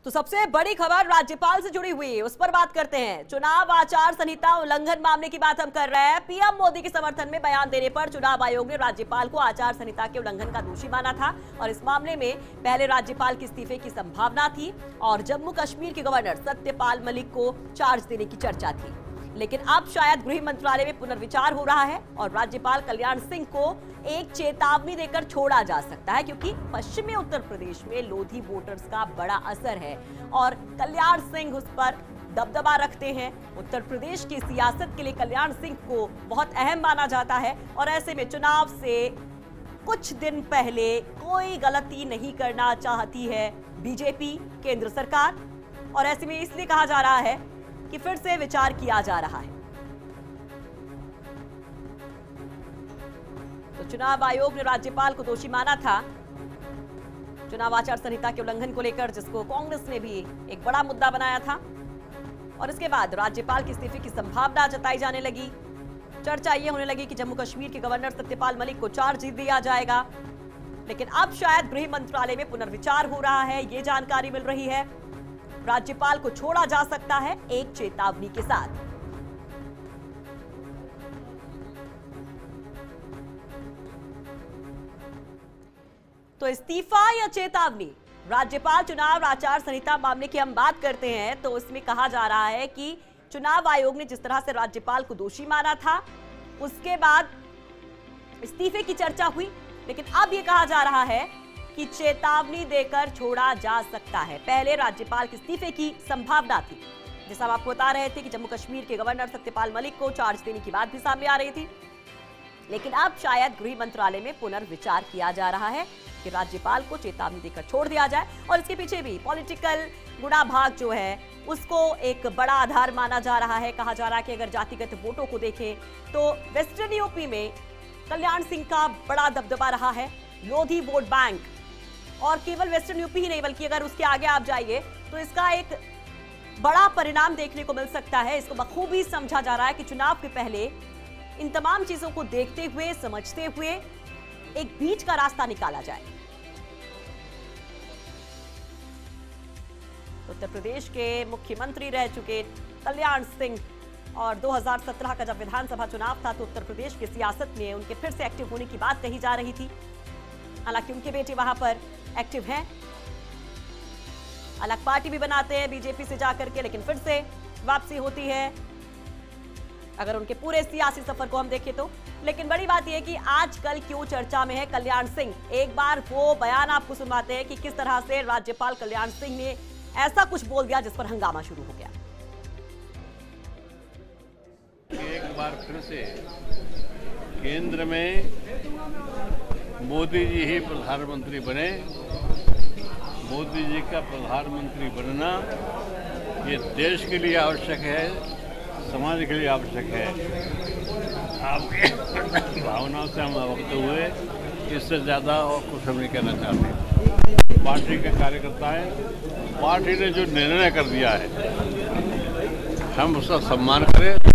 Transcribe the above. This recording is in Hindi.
तो सबसे बड़ी खबर राज्यपाल से जुड़ी हुई है, उस पर बात करते हैं। चुनाव आचार संहिता उल्लंघन मामले की बात हम कर रहे हैं। पीएम मोदी के समर्थन में बयान देने पर चुनाव आयोग ने राज्यपाल को आचार संहिता के उल्लंघन का दोषी माना था और इस मामले में पहले राज्यपाल के इस्तीफे की संभावना थी और जम्मू कश्मीर के गवर्नर सत्यपाल मलिक को चार्ज देने की चर्चा थी। लेकिन अब शायद गृह मंत्रालय में पुनर्विचार हो रहा है और राज्यपाल कल्याण सिंह को एक चेतावनी देकर छोड़ा जा सकता है, क्योंकि पश्चिमी उत्तर प्रदेश में लोधी वोटर्स का बड़ा असर है और कल्याण सिंह उस पर दबदबा रखते हैं। उत्तर प्रदेश की सियासत के लिए कल्याण सिंह को बहुत अहम माना जाता है और ऐसे में चुनाव से कुछ दिन पहले कोई गलती नहीं करना चाहती है बीजेपी, केंद्र सरकार, और ऐसे में इसलिए कहा जा रहा है कि फिर से विचार किया जा रहा है। तो चुनाव आयोग ने राज्यपाल को दोषी माना था चुनाव आचार संहिता के उल्लंघन को लेकर, जिसको कांग्रेस ने भी एक बड़ा मुद्दा बनाया था और इसके बाद राज्यपाल के इस्तीफे की संभावना जताई जाने लगी। चर्चा ये होने लगी कि जम्मू कश्मीर के गवर्नर सत्यपाल मलिक को चार्ज दिया जाएगा, लेकिन अब शायद गृह मंत्रालय में पुनर्विचार हो रहा है, ये जानकारी मिल रही है। राज्यपाल को छोड़ा जा सकता है एक चेतावनी के साथ। तो इस्तीफा या चेतावनी, राज्यपाल चुनाव आचार संहिता मामले की हम बात करते हैं तो इसमें कहा जा रहा है कि चुनाव आयोग ने जिस तरह से राज्यपाल को दोषी माना था, उसके बाद इस्तीफे की चर्चा हुई, लेकिन अब यह कहा जा रहा है कि चेतावनी देकर छोड़ा जा सकता है। पहले राज्यपाल के इस्तीफे की संभावना थी, जैसा हम आपको बता रहे थे कि जम्मू कश्मीर के गवर्नर सत्यपाल मलिक को चार्ज देने की बात भी सामने आ रही थी, लेकिन अब शायद गृह मंत्रालय में पुनर्विचार किया जा रहा है कि राज्यपाल को चेतावनी देकर छोड़ दिया जाए। और इसके पीछे भी पॉलिटिकल गुणाभाग जो है उसको एक बड़ा आधार माना जा रहा है। कहा जा रहा है कि अगर जातिगत वोटों को देखें तो वेस्टर्न यूपी में कल्याण सिंह का बड़ा दबदबा रहा है, लोधी वोट बैंक, और केवल वेस्टर्न यूपी ही नहीं बल्कि अगर उसके आगे आप जाइए तो इसका एक बड़ा परिणाम देखने को मिल सकता है। इसको बखूबी समझा जा रहा है कि चुनाव के पहले इन तमाम चीजों को देखते हुए, समझते हुए एक बीच का रास्ता निकाला जाए। उत्तर प्रदेश के मुख्यमंत्री रह चुके कल्याण सिंह और 2017 का जब विधानसभा चुनाव था तो उत्तर प्रदेश की सियासत में उनके फिर से एक्टिव होने की बात कही जा रही थी। हालांकि उनके बेटे वहां पर एक्टिव हैं, अलग पार्टी भी बनाते हैं बीजेपी से जाकर के, लेकिन फिर से वापसी होती है अगर उनके पूरे सियासी सफर को हम देखें तो। लेकिन बड़ी बात यह है कि आजकल क्यों चर्चा में है कल्याण सिंह। एक बार वो बयान आपको सुनवाते हैं कि किस तरह से राज्यपाल कल्याण सिंह ने ऐसा कुछ बोल दिया जिस पर हंगामा शुरू हो गया। एक बार फिर से केंद्र में मोदी जी ही प्रधानमंत्री बने। मोदी जी का प्रधानमंत्री बनना ये देश के लिए आवश्यक है, समाज के लिए आवश्यक है। आपकी भावनाओं से हम अवगत हुए, इससे ज़्यादा और कुछ हम नहीं कहना चाहते। पार्टी के कार्यकर्ता हैं, पार्टी ने जो निर्णय कर दिया है हम उसका सम्मान करें।